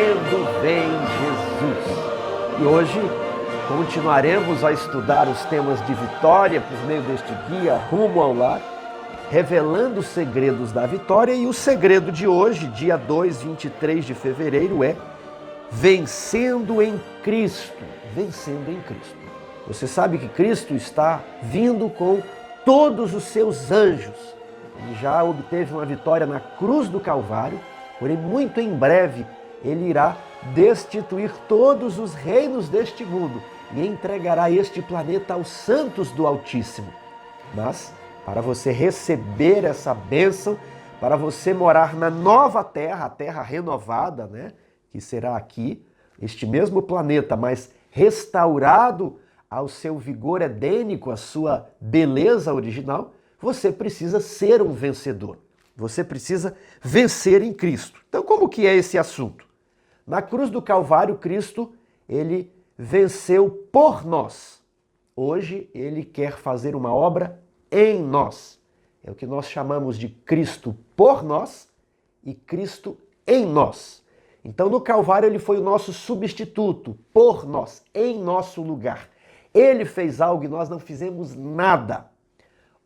Correndo Vem Jesus. E hoje continuaremos a estudar os temas de vitória por meio deste guia Rumo ao Lar, revelando os segredos da vitória. E o segredo de hoje, dia 2, 23 de fevereiro, é Vencendo em Cristo. Vencendo em Cristo. Você sabe que Cristo está vindo com todos os seus anjos. Ele já obteve uma vitória na cruz do Calvário, porém muito em breve ele irá destituir todos os reinos deste mundo e entregará este planeta aos santos do Altíssimo. Mas, para você receber essa bênção, para você morar na nova terra, a terra renovada, que será aqui, este mesmo planeta, mas restaurado ao seu vigor edênico, à sua beleza original, você precisa ser um vencedor. Você precisa vencer em Cristo. Então, como que é esse assunto? Na cruz do Calvário, Cristo, ele venceu por nós. Hoje, ele quer fazer uma obra em nós. É o que nós chamamos de Cristo por nós e Cristo em nós. Então, no Calvário, ele foi o nosso substituto, por nós, em nosso lugar. Ele fez algo e nós não fizemos nada.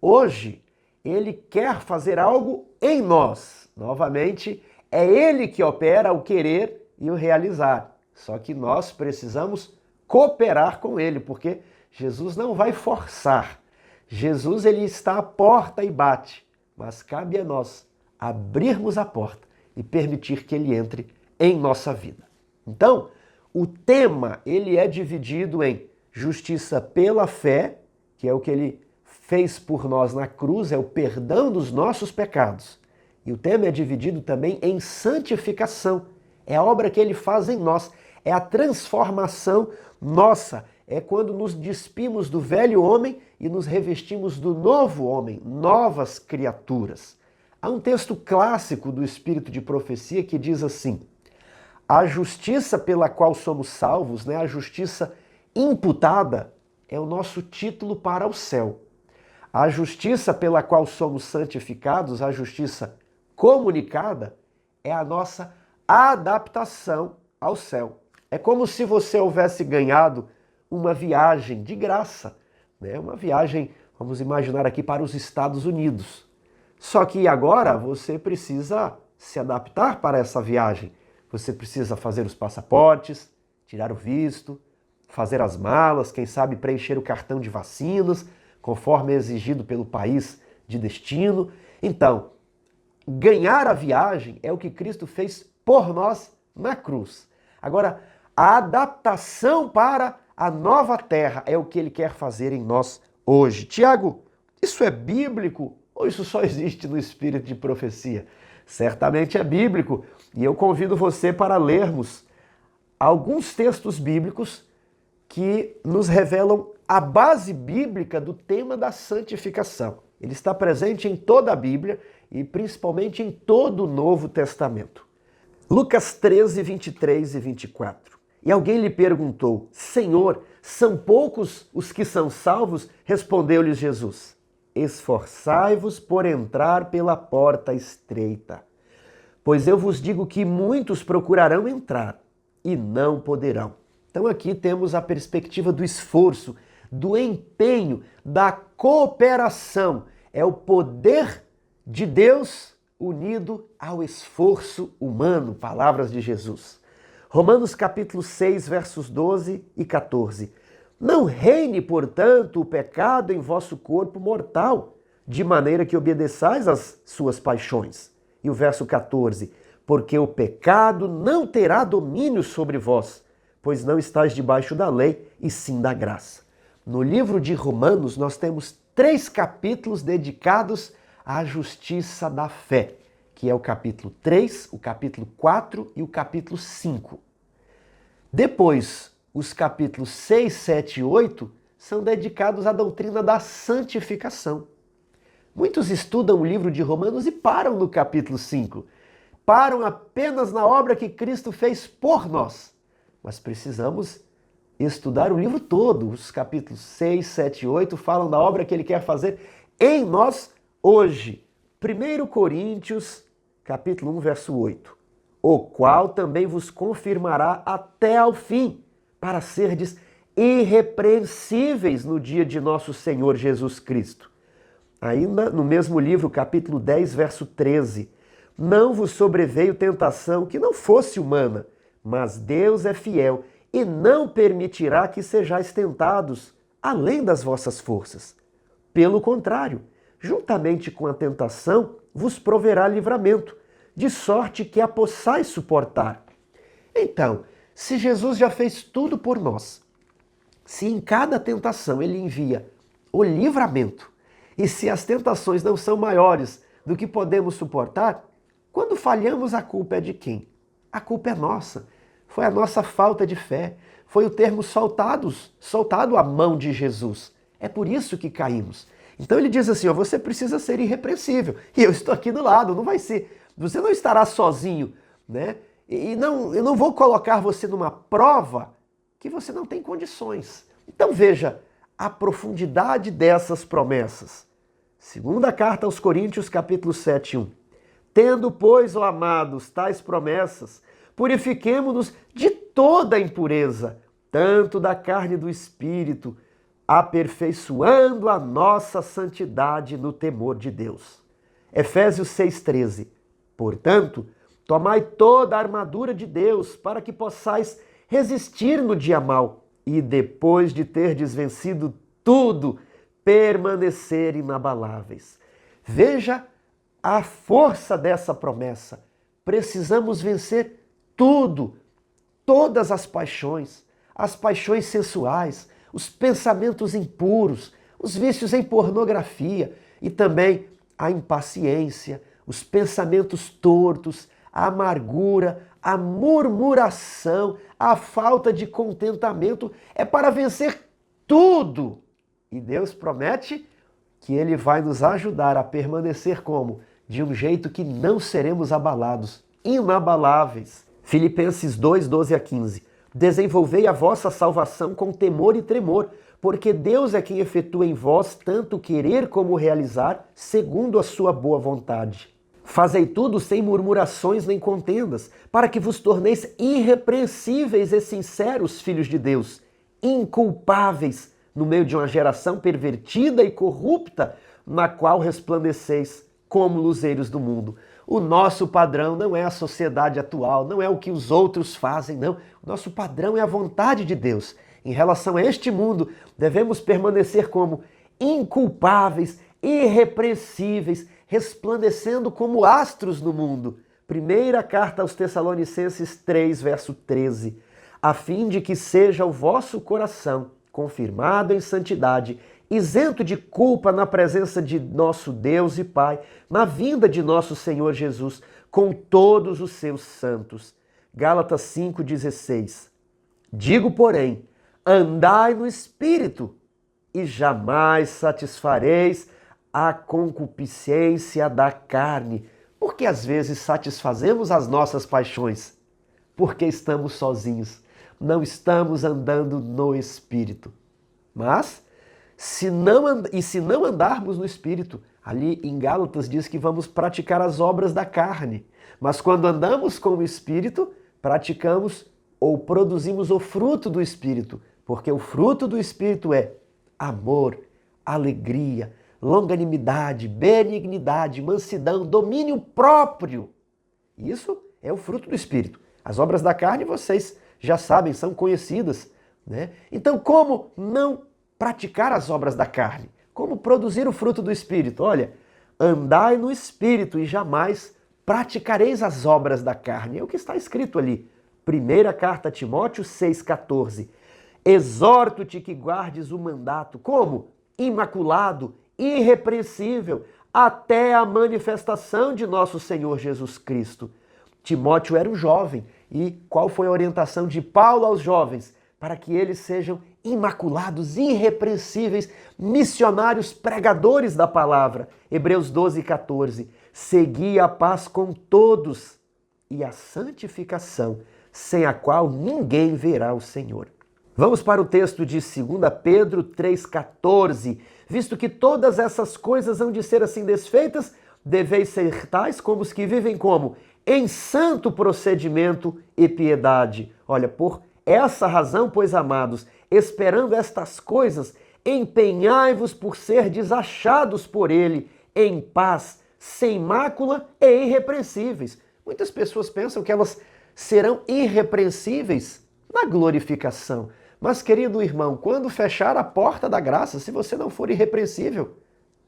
Hoje, ele quer fazer algo em nós. Novamente, é ele que opera o querer e o realizar. Só que nós precisamos cooperar com ele, porque Jesus não vai forçar. Jesus, ele está à porta e bate. Mas cabe a nós abrirmos a porta e permitir que ele entre em nossa vida. Então, o tema, ele é dividido em justiça pela fé, que é o que ele fez por nós na cruz, é o perdão dos nossos pecados. E o tema é dividido também em santificação. É a obra que ele faz em nós, é a transformação nossa. É quando nos despimos do velho homem e nos revestimos do novo homem, novas criaturas. Há um texto clássico do Espírito de Profecia que diz assim: a justiça pela qual somos salvos, a justiça imputada, é o nosso título para o céu. A justiça pela qual somos santificados, a justiça comunicada, é a nossa adaptação ao céu. É como se você houvesse ganhado uma viagem de graça, uma viagem, vamos imaginar aqui, para os Estados Unidos. Só que agora você precisa se adaptar para essa viagem. Você precisa fazer os passaportes, tirar o visto, fazer as malas, quem sabe preencher o cartão de vacinas, conforme é exigido pelo país de destino. Então, ganhar a viagem é o que Cristo fez por nós na cruz. Agora, a adaptação para a nova terra é o que ele quer fazer em nós hoje. Tiago, isso é bíblico ou isso só existe no Espírito de Profecia? Certamente é bíblico, e eu convido você para lermos alguns textos bíblicos que nos revelam a base bíblica do tema da santificação. Ele está presente em toda a Bíblia e principalmente em todo o Novo Testamento. Lucas 13, 23 e 24. E alguém lhe perguntou: Senhor, são poucos os que são salvos? Respondeu-lhes Jesus: esforçai-vos por entrar pela porta estreita, pois eu vos digo que muitos procurarão entrar e não poderão. Então aqui temos a perspectiva do esforço, do empenho, da cooperação. É o poder de Deus unido ao esforço humano, palavras de Jesus. Romanos capítulo 6, versos 12 e 14. Não reine, portanto, o pecado em vosso corpo mortal, de maneira que obedeçais às suas paixões. E o verso 14. Porque o pecado não terá domínio sobre vós, pois não estáis debaixo da lei, e sim da graça. No livro de Romanos, nós temos 3 capítulos dedicados à justiça da fé, que é o capítulo 3, o capítulo 4 e o capítulo 5. Depois, os capítulos 6, 7 e 8 são dedicados à doutrina da santificação. Muitos estudam o livro de Romanos e param no capítulo 5. Param apenas na obra que Cristo fez por nós. Mas precisamos estudar o livro todo. Os capítulos 6, 7 e 8 falam da obra que ele quer fazer em nós hoje. 1 Coríntios, capítulo 1, verso 8. o qual também vos confirmará até ao fim, para serdes irrepreensíveis no dia de nosso Senhor Jesus Cristo. Ainda no mesmo livro, capítulo 10, verso 13. Não vos sobreveio tentação que não fosse humana, mas Deus é fiel e não permitirá que sejais tentados além das vossas forças. Pelo contrário, juntamente com a tentação, vos proverá livramento, de sorte que a possais suportar. Então, se Jesus já fez tudo por nós, se em cada tentação ele envia o livramento, e se as tentações não são maiores do que podemos suportar, quando falhamos, a culpa é de quem? A culpa é nossa. Foi a nossa falta de fé. Foi o termos soltado a mão de Jesus. É por isso que caímos. Então ele diz assim, ó, você precisa ser irrepreensível. E eu estou aqui do lado, não vai ser. Você não estará sozinho, né? E não, eu não vou colocar você numa prova que você não tem condições. Então veja a profundidade dessas promessas. Segunda carta aos Coríntios, capítulo 7, 1. Tendo, pois, ó amados, tais promessas, purifiquemo-nos de toda a impureza, tanto da carne e do espírito, aperfeiçoando a nossa santidade no temor de Deus. Efésios 6,13. Portanto, tomai toda a armadura de Deus, para que possais resistir no dia mau, e depois de terdes vencido tudo, permanecer inabaláveis. Veja a força dessa promessa. Precisamos vencer tudo, todas as paixões sensuais, os pensamentos impuros, os vícios em pornografia e também a impaciência, os pensamentos tortos, a amargura, a murmuração, a falta de contentamento. É para vencer tudo. E Deus promete que Ele vai nos ajudar a permanecer como? De um jeito que não seremos abalados, inabaláveis. Filipenses 2, 12 a 15. Desenvolvei a vossa salvação com temor e tremor, porque Deus é quem efetua em vós tanto querer como realizar, segundo a sua boa vontade. Fazei tudo sem murmurações nem contendas, para que vos torneis irrepreensíveis e sinceros, filhos de Deus, inculpáveis no meio de uma geração pervertida e corrupta, na qual resplandeceis como luzeiros do mundo. O nosso padrão não é a sociedade atual, não é o que os outros fazem, não. O nosso padrão é a vontade de Deus. Em relação a este mundo, devemos permanecer como inculpáveis, irrepreensíveis, resplandecendo como astros no mundo. Primeira carta aos Tessalonicenses 3, verso 13. A fim de que seja o vosso coração confirmado em santidade, isento de culpa na presença de nosso Deus e Pai, na vinda de nosso Senhor Jesus, com todos os seus santos. Gálatas 5,16. Digo, porém, andai no Espírito, e jamais satisfareis a concupiscência da carne. Porque às vezes satisfazemos as nossas paixões? Porque estamos sozinhos, não estamos andando no Espírito. Mas, se não andarmos no Espírito, ali em Gálatas diz que vamos praticar as obras da carne. Mas quando andamos com o Espírito, praticamos ou produzimos o fruto do Espírito. Porque o fruto do Espírito é amor, alegria, longanimidade, benignidade, mansidão, domínio próprio. Isso é o fruto do Espírito. As obras da carne, vocês já sabem, são conhecidas, né? Então, como não praticar as obras da carne? Como produzir o fruto do Espírito? Olha, andai no Espírito e jamais praticareis as obras da carne. É o que está escrito ali. Primeira carta a Timóteo 6,14. Exorto-te que guardes o mandato. Como? Imaculado, irrepreensível, até a manifestação de nosso Senhor Jesus Cristo. Timóteo era um jovem. E qual foi a orientação de Paulo aos jovens? Para que eles sejam imaculados, irrepreensíveis, missionários, pregadores da palavra. Hebreus 12,14. Segui a paz com todos e a santificação, sem a qual ninguém verá o Senhor. Vamos para o texto de 2 Pedro 3,14. Visto que todas essas coisas hão de ser assim desfeitas, deveis ser tais como os que vivem como? em santo procedimento e piedade. Olha, por essa razão, pois, amados, esperando estas coisas, empenhai-vos por ser desachados por ele, em paz, sem mácula e irrepreensíveis. Muitas pessoas pensam que elas serão irrepreensíveis na glorificação. Mas, querido irmão, quando fechar a porta da graça, se você não for irrepreensível,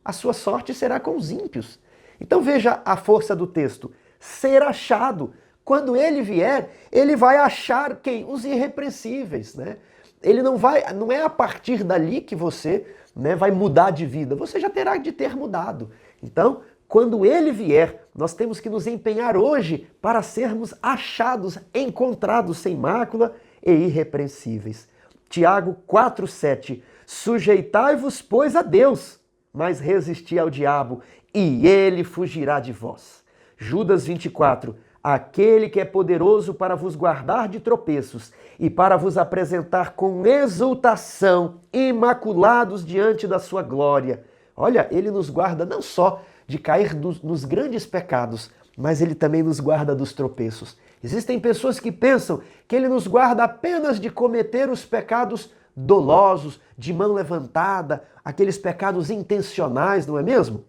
a sua sorte será com os ímpios. Então veja a força do texto. Ser achado. Quando ele vier, ele vai achar quem? Os irrepreensíveis, né? Ele não é a partir dali que você, né, vai mudar de vida. Você já terá de ter mudado. Então, quando ele vier, nós temos que nos empenhar hoje para sermos achados, encontrados sem mácula e irrepreensíveis. Tiago 4,7. Sujeitai-vos, pois, a Deus, mas resisti ao diabo, e ele fugirá de vós. Judas 24. Aquele que é poderoso para vos guardar de tropeços e para vos apresentar com exultação, imaculados diante da sua glória. Olha, ele nos guarda não só de cair nos grandes pecados, mas ele também nos guarda dos tropeços. Existem pessoas que pensam que ele nos guarda apenas de cometer os pecados dolosos, de mão levantada, aqueles pecados intencionais, não é mesmo?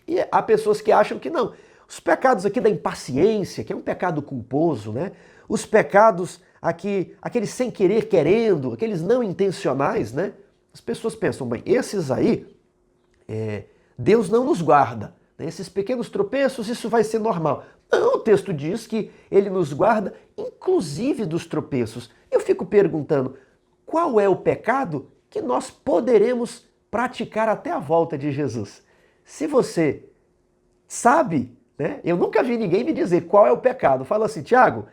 E há pessoas que acham que não. Os pecados aqui da impaciência, que é um pecado culposo, né? Os pecados aqui, aqueles sem querer querendo, aqueles não intencionais, né? As pessoas pensam, bem, esses aí, Deus não nos guarda. Né? Esses pequenos tropeços, isso vai ser normal. Não, o texto diz que ele nos guarda, inclusive dos tropeços. Eu fico perguntando, qual é o pecado que nós poderemos praticar até a volta de Jesus? Se você sabe, né? Eu nunca vi ninguém me dizer qual é o pecado. Fala assim, Tiago,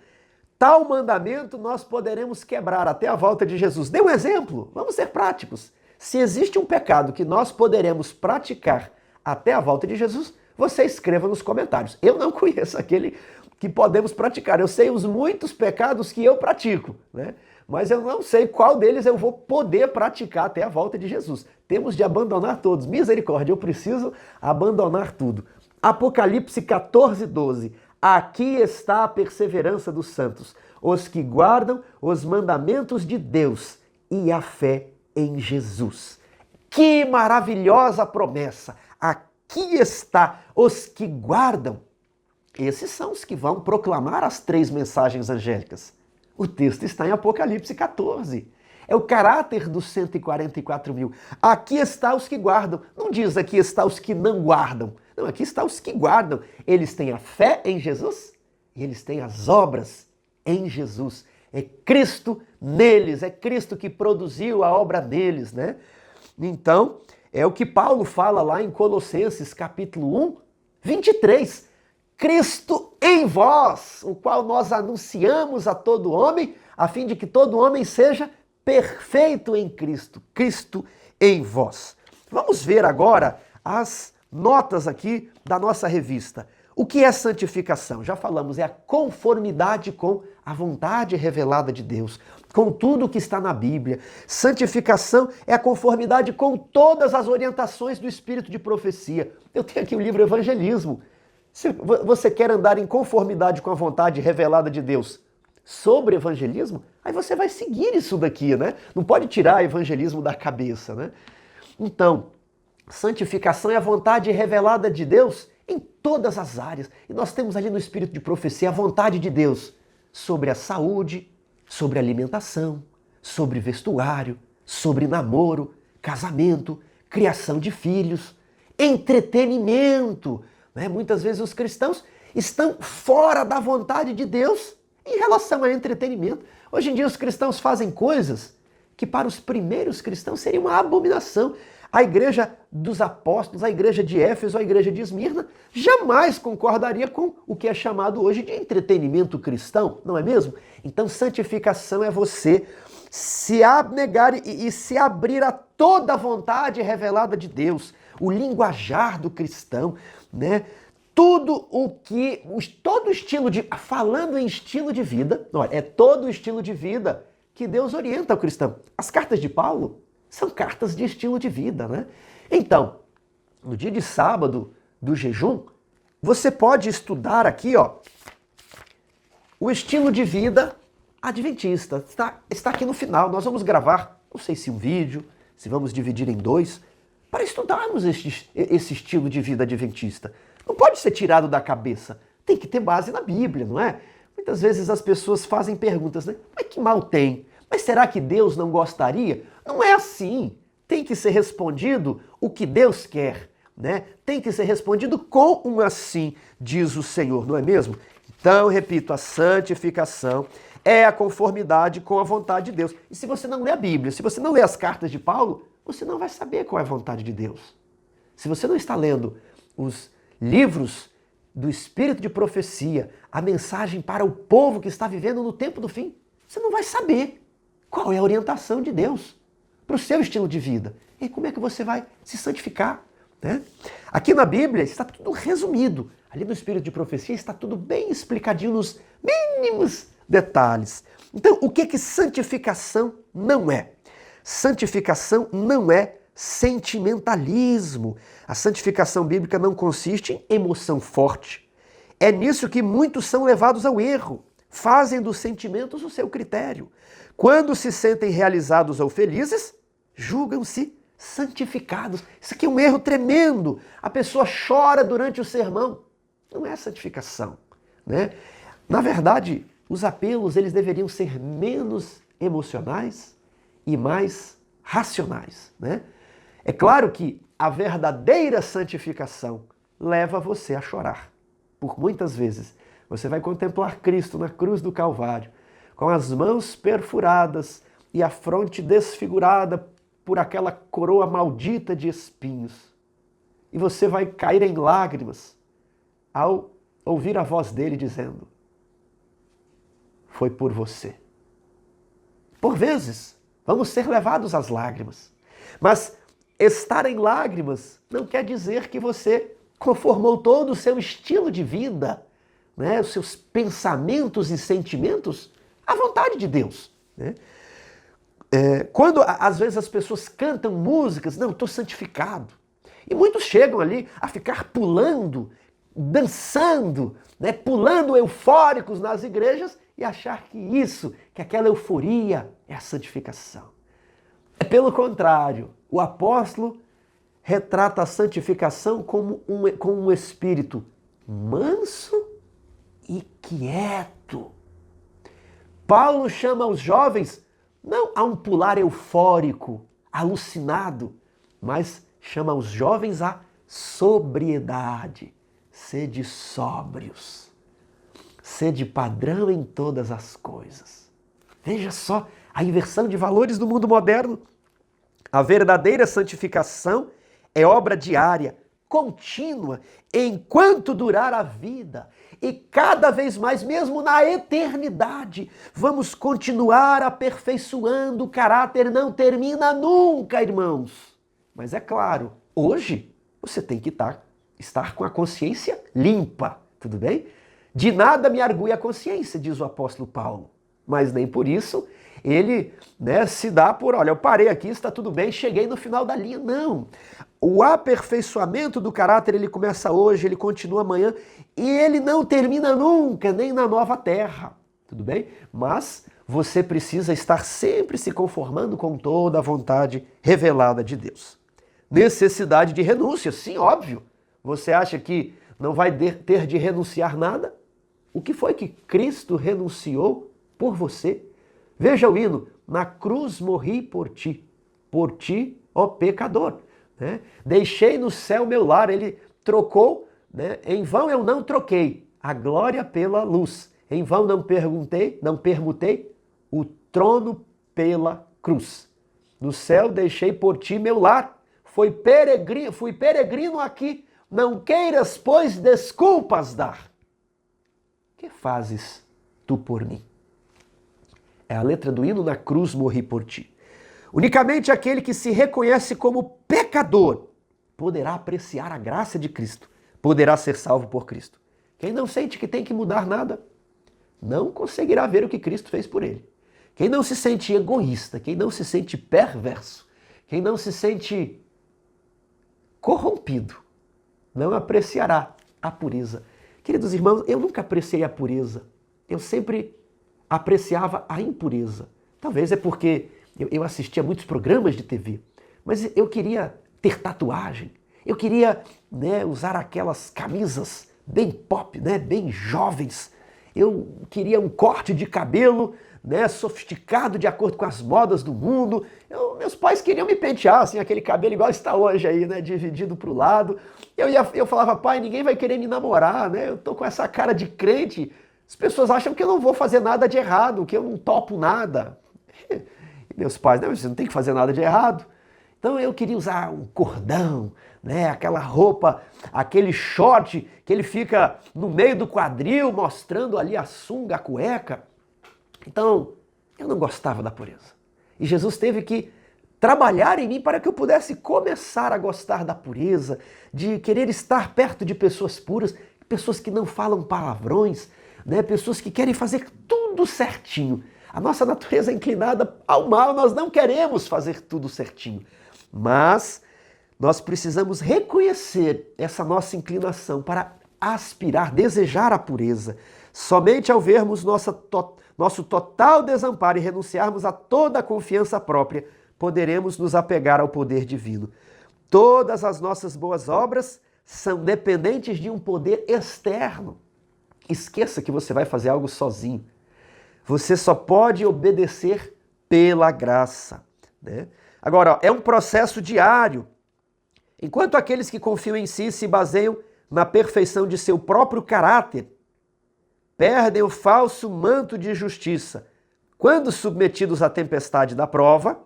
tal mandamento nós poderemos quebrar até a volta de Jesus. Dê um exemplo, vamos ser práticos. Se existe um pecado que nós poderemos praticar até a volta de Jesus, você escreva nos comentários. Eu não conheço aquele que podemos praticar. Eu sei os muitos pecados que eu pratico, né? Mas eu não sei qual deles eu vou poder praticar até a volta de Jesus. Temos de abandonar todos. Misericórdia, eu preciso abandonar tudo. Apocalipse 14:12. Aqui está a perseverança dos santos, os que guardam os mandamentos de Deus e a fé em Jesus. Que maravilhosa promessa! Aqui está os que guardam. Esses são os que vão proclamar as 3 mensagens angélicas. O texto está em Apocalipse 14. É o caráter dos 144 mil. Aqui está os que guardam. Não diz aqui está os que não guardam. Não, aqui está os que guardam. Eles têm a fé em Jesus e eles têm as obras em Jesus. É Cristo neles, é Cristo que produziu a obra neles, né? Então, é o que Paulo fala lá em Colossenses capítulo 1, 23. Cristo em vós, o qual nós anunciamos a todo homem, a fim de que todo homem seja perfeito em Cristo. Cristo em vós. Vamos ver agora as notas aqui da nossa revista. O que é santificação? Já falamos, é a conformidade com a vontade revelada de Deus, com tudo que está na Bíblia. Santificação é a conformidade com todas as orientações do Espírito de profecia. Eu tenho aqui o livro Evangelismo. Se você quer andar em conformidade com a vontade revelada de Deus sobre evangelismo, aí você vai seguir isso daqui, né? Não pode tirar evangelismo da cabeça, né? Então, santificação é a vontade revelada de Deus em todas as áreas. E nós temos ali no Espírito de profecia a vontade de Deus sobre a saúde, sobre alimentação, sobre vestuário, sobre namoro, casamento, criação de filhos, entretenimento. Muitas vezes os cristãos estão fora da vontade de Deus em relação ao entretenimento. Hoje em dia os cristãos fazem coisas que para os primeiros cristãos seria uma abominação. A igreja dos apóstolos, a igreja de Éfeso, a igreja de Esmirna jamais concordaria com o que é chamado hoje de entretenimento cristão, não é mesmo? Então santificação é você se abnegar e se abrir a toda a vontade revelada de Deus, o linguajar do cristão, né? Todo estilo de, falando em estilo de vida, é todo o estilo de vida que Deus orienta ao cristão. As cartas de Paulo são cartas de estilo de vida, né? Então, no dia de sábado do jejum, você pode estudar aqui, o estilo de vida adventista. Está aqui no final. Nós vamos gravar, não sei se um vídeo, se vamos dividir em dois, para estudarmos esse estilo de vida adventista. Não pode ser tirado da cabeça. Tem que ter base na Bíblia, não é? Muitas vezes as pessoas fazem perguntas, né? Mas que mal tem? Mas será que Deus não gostaria? Não é assim. Tem que ser respondido o que Deus quer, né? Tem que ser respondido com um assim, diz o Senhor, não é mesmo? Então, repito, a santificação é a conformidade com a vontade de Deus. E se você não lê a Bíblia, se você não lê as cartas de Paulo, você não vai saber qual é a vontade de Deus. Se você não está lendo os livros do Espírito de profecia, a mensagem para o povo que está vivendo no tempo do fim, você não vai saber qual é a orientação de Deus para o seu estilo de vida. E como é que você vai se santificar, né? Aqui na Bíblia está tudo resumido. Ali no Espírito de profecia está tudo bem explicadinho nos mínimos detalhes. Então, o que santificação não é? Santificação não é sentimentalismo. A santificação bíblica não consiste em emoção forte. É nisso que muitos são levados ao erro. Fazem dos sentimentos o seu critério. Quando se sentem realizados ou felizes, julgam-se santificados. Isso aqui é um erro tremendo. A pessoa chora durante o sermão. Não é santificação, né? Na verdade, os apelos eles deveriam ser menos emocionais e mais racionais, né? É claro que a verdadeira santificação leva você a chorar. Por muitas vezes você vai contemplar Cristo na cruz do Calvário, com as mãos perfuradas e a fronte desfigurada por aquela coroa maldita de espinhos. E você vai cair em lágrimas ao ouvir a voz dele dizendo: foi por você. Por vezes, vamos ser levados às lágrimas. Mas estar em lágrimas não quer dizer que você conformou todo o seu estilo de vida, né? Os seus pensamentos e sentimentos à vontade de Deus, né? Quando às vezes as pessoas cantam músicas, não, estou santificado. E muitos chegam ali a ficar pulando, dançando, né? Pulando eufóricos nas igrejas e achar que aquela euforia é a santificação. É pelo contrário, o apóstolo retrata a santificação como um espírito manso e quieto. Paulo chama os jovens não a um pular eufórico, alucinado, mas chama os jovens à sobriedade. Sede sóbrios, sede padrão em todas as coisas. Veja só a inversão de valores do mundo moderno. A verdadeira santificação é obra diária, contínua, enquanto durar a vida. E cada vez mais, mesmo na eternidade, vamos continuar aperfeiçoando o caráter. Não termina nunca, irmãos. Mas é claro, hoje você tem que estar com a consciência limpa, tudo bem? De nada me argui a consciência, diz o apóstolo Paulo. Mas nem por isso ele, né, se dá por, olha, eu parei aqui, está tudo bem, cheguei no final da linha. Não. O aperfeiçoamento do caráter, ele começa hoje, ele continua amanhã e ele não termina nunca, nem na nova terra, tudo bem? Mas você precisa estar sempre se conformando com toda a vontade revelada de Deus. Necessidade de renúncia, sim, óbvio. Você acha que não vai ter de renunciar nada? O que foi que Cristo renunciou por você? Veja o hino, na cruz morri por ti, ó pecador. Né? Deixei no céu meu lar, ele trocou, né? Em vão eu não troquei a glória pela luz, em vão não permutei o trono pela cruz. No céu deixei por ti meu lar, fui peregrino aqui, não queiras, pois, desculpas dar. Que fazes tu por mim? É a letra do hino, na cruz morri por ti. Unicamente aquele que se reconhece como pecador poderá apreciar a graça de Cristo, poderá ser salvo por Cristo. Quem não sente que tem que mudar nada, não conseguirá ver o que Cristo fez por ele. Quem não se sente egoísta, quem não se sente perverso, quem não se sente corrompido, não apreciará a pureza. Queridos irmãos, eu nunca apreciei a pureza eu sempre apreciava a impureza. Talvez é porque eu assistia muitos programas de TV, mas eu queria ter tatuagem, eu queria, né, usar aquelas camisas bem pop, né, bem jovens, eu queria um corte de cabelo, né, sofisticado de acordo com as modas do mundo. Meus pais queriam me pentear, assim, aquele cabelo igual está hoje aí, né, dividido para o lado. Eu falava, pai, ninguém vai querer me namorar, né, eu tô com essa cara de crente, as pessoas acham que eu não vou fazer nada de errado, que eu não topo nada. E meus pais, não, você não tem que fazer nada de errado. Então eu queria usar um cordão, né, aquela roupa, aquele short que ele fica no meio do quadril mostrando ali a sunga, a cueca. Então, eu não gostava da pureza. E Jesus teve que trabalhar em mim para que eu pudesse começar a gostar da pureza, de querer estar perto de pessoas puras, pessoas que não falam palavrões, né? Pessoas que querem fazer tudo certinho. A nossa natureza é inclinada ao mal, nós não queremos fazer tudo certinho. Mas nós precisamos reconhecer essa nossa inclinação para aspirar, desejar a pureza. Somente ao vermos nosso total desamparo e renunciarmos a toda a confiança própria, poderemos nos apegar ao poder divino. Todas as nossas boas obras são dependentes de um poder externo. Esqueça que você vai fazer algo sozinho. Você só pode obedecer pela graça, né? Agora, é um processo diário. Enquanto aqueles que confiam em si se baseiam na perfeição de seu próprio caráter, perdem o falso manto de justiça. Quando submetidos à tempestade da prova,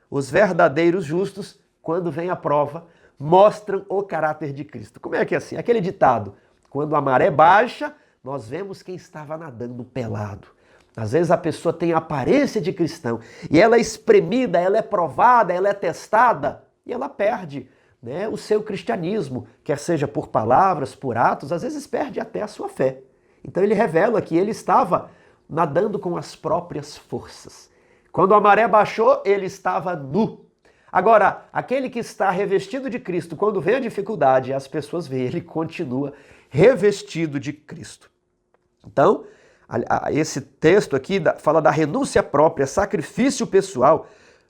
os verdadeiros justos, quando vem a prova, mostram o caráter de Cristo. Como é que é assim? Aquele ditado, quando a maré baixa, nós vemos quem estava nadando pelado. Às vezes a pessoa tem a aparência de cristão e ela é espremida, ela é provada, ela é testada e ela perde, né, o seu cristianismo, quer seja por palavras, por atos, às vezes perde até a sua fé. Então ele revela que ele estava nadando com as próprias forças. Quando a maré baixou, ele estava nu. Agora, aquele que está revestido de Cristo, quando vem a dificuldade, as pessoas veem, ele continua revestido de Cristo. Então, esse texto aqui fala da renúncia própria, sacrifício pessoal,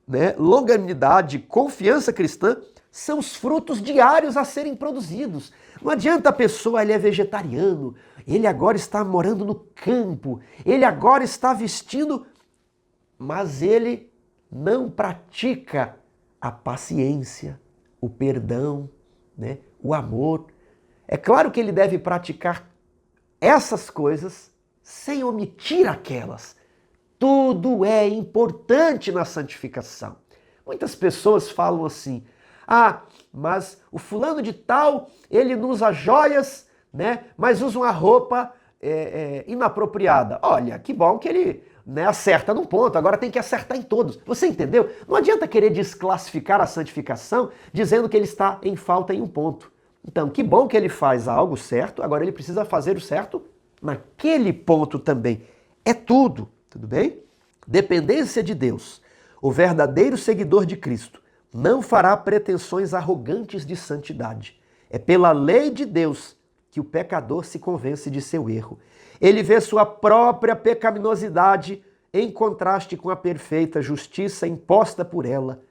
né, longanimidade, confiança cristã, são os frutos diários a serem produzidos. Não adianta a pessoa, ele é vegetariano, ele agora está morando no campo, ele agora está vestindo, mas ele não pratica a paciência, o perdão, né, o amor. É claro que ele deve praticar essas coisas sem omitir aquelas. Tudo é importante na santificação. Muitas pessoas falam assim, mas o fulano de tal, ele não usa joias, né, mas usa uma roupa inapropriada. Olha, que bom que ele, né, acerta num ponto, agora tem que acertar em todos. Você entendeu? Não adianta querer desclassificar a santificação dizendo que ele está em falta em um ponto. Então, que bom que ele faz algo certo, agora ele precisa fazer o certo naquele ponto também. É tudo bem? Dependência de Deus. O verdadeiro seguidor de Cristo não fará pretensões arrogantes de santidade. É pela lei de Deus que o pecador se convence de seu erro. Ele vê sua própria pecaminosidade em contraste com a perfeita justiça imposta por ela,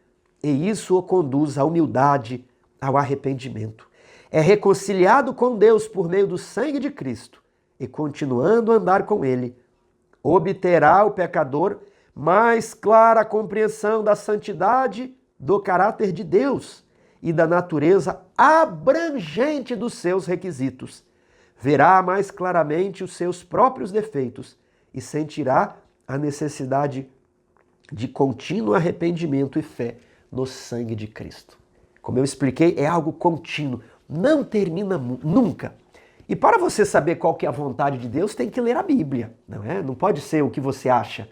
e isso o conduz à humildade, ao arrependimento. É reconciliado com Deus por meio do sangue de Cristo, e continuando a andar com ele, obterá o pecador mais clara compreensão da santidade, do caráter de Deus e da natureza abrangente dos seus requisitos. Verá mais claramente os seus próprios defeitos e sentirá a necessidade de contínuo arrependimento e fé no sangue de Cristo. Como eu expliquei, é algo contínuo, não termina nunca. E para você saber qual que é a vontade de Deus, tem que ler a Bíblia, não é? Não pode ser o que você acha.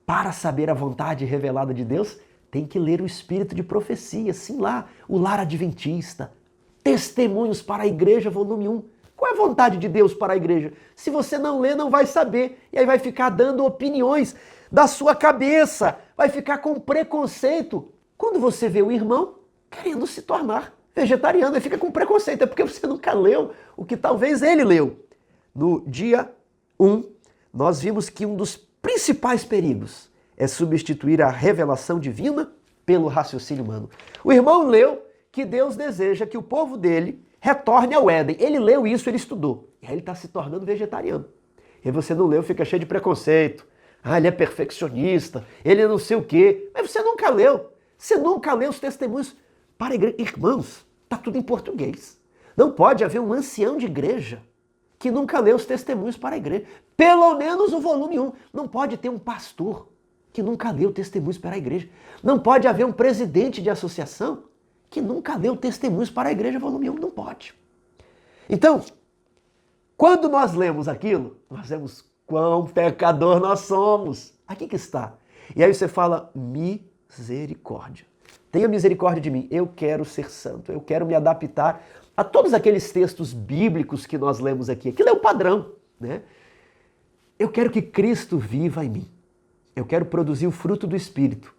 Para saber a vontade revelada de Deus, tem que ler o Espírito de Profecia, sim lá, o Lar Adventista, Testemunhos para a Igreja, volume 1. Qual é a vontade de Deus para a igreja? Se você não ler, não vai saber. E aí vai ficar dando opiniões da sua cabeça, vai ficar com preconceito. Quando você vê o irmão querendo se tornar vegetariano, ele fica com preconceito, é porque você nunca leu o que talvez ele leu. No dia 1, nós vimos que um dos principais perigos é substituir a revelação divina pelo raciocínio humano. O irmão leu que Deus deseja que o povo dele retorne ao Éden. Ele leu isso, ele estudou. E aí ele está se tornando vegetariano. E você não leu, fica cheio de preconceito. Ah, ele é perfeccionista, ele é não sei o quê. Mas você nunca leu. Você nunca leu os testemunhos para a igreja. Irmãos, está tudo em português. Não pode haver um ancião de igreja que nunca leu os testemunhos para a igreja. Pelo menos o volume 1. Não pode ter um pastor que nunca leu testemunhos para a igreja. Não pode haver um presidente de associação que nunca leu testemunhos para a igreja, volume 1. Não pode. Então, quando nós lemos aquilo, nós vemos quão pecador nós somos. Aqui que está. E aí você fala, misericórdia. Tenha misericórdia de mim. Eu quero ser santo. Eu quero me adaptar a todos aqueles textos bíblicos que nós lemos aqui. Aquilo é o padrão, né? Eu quero que Cristo viva em mim. Eu quero produzir o fruto do Espírito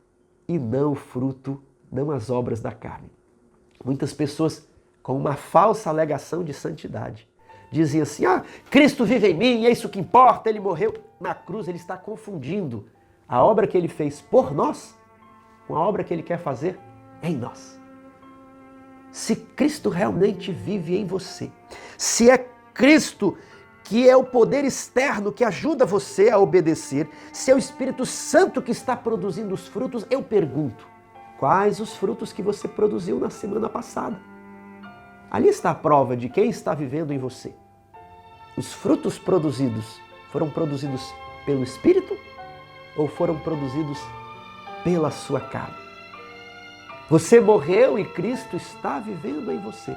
e não o fruto, não as obras da carne. Muitas pessoas com uma falsa alegação de santidade dizem assim, Cristo vive em mim, é isso que importa, ele morreu. Na cruz ele está confundindo a obra que ele fez por nós com a obra que ele quer fazer em nós. Se Cristo realmente vive em você, se é Cristo que é o poder externo que ajuda você a obedecer, se é o Espírito Santo que está produzindo os frutos, eu pergunto, quais os frutos que você produziu na semana passada? Ali está a prova de quem está vivendo em você. Os frutos produzidos foram produzidos pelo Espírito ou foram produzidos pela sua carne? Você morreu e Cristo está vivendo em você,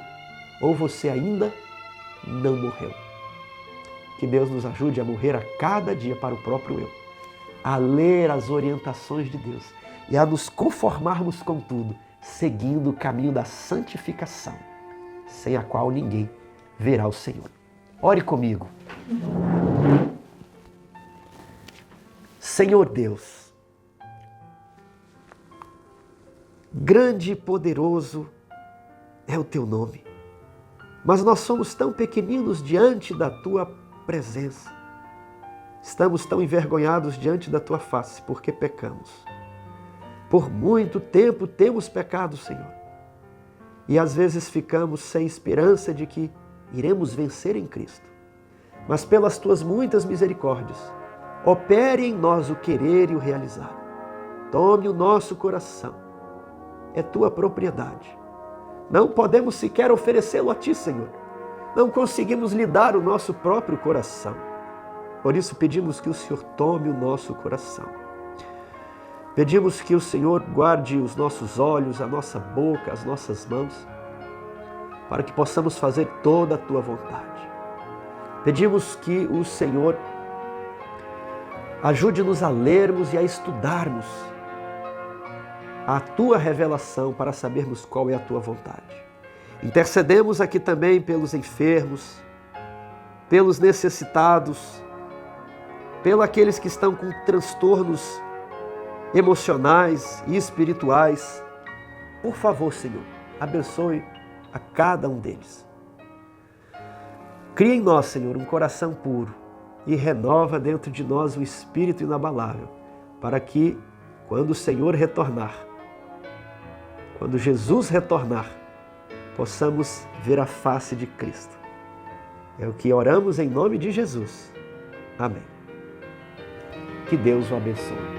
ou você ainda não morreu? Que Deus nos ajude a morrer a cada dia para o próprio eu, a ler as orientações de Deus e a nos conformarmos com tudo, seguindo o caminho da santificação, sem a qual ninguém verá o Senhor. Ore comigo. Senhor Deus, grande e poderoso é o teu nome, mas nós somos tão pequeninos diante da tua presença. Estamos tão envergonhados diante da tua face porque pecamos. Por muito tempo temos pecado, Senhor. E às vezes ficamos sem esperança de que iremos vencer em Cristo. Mas pelas tuas muitas misericórdias, opere em nós o querer e o realizar. Tome o nosso coração. É tua propriedade. Não podemos sequer oferecê-lo a ti, Senhor. Não conseguimos lhe dar o nosso próprio coração. Por isso pedimos que o Senhor tome o nosso coração. Pedimos que o Senhor guarde os nossos olhos, a nossa boca, as nossas mãos, para que possamos fazer toda a tua vontade. Pedimos que o Senhor ajude-nos a lermos e a estudarmos a tua revelação para sabermos qual é a tua vontade. Intercedemos aqui também pelos enfermos, pelos necessitados, pelos aqueles que estão com transtornos emocionais e espirituais. Por favor, Senhor, abençoe a cada um deles. Cria em nós, Senhor, um coração puro e renova dentro de nós um espírito inabalável, para que, quando o Senhor retornar, quando Jesus retornar, possamos ver a face de Cristo. É o que oramos em nome de Jesus. Amém. Que Deus o abençoe.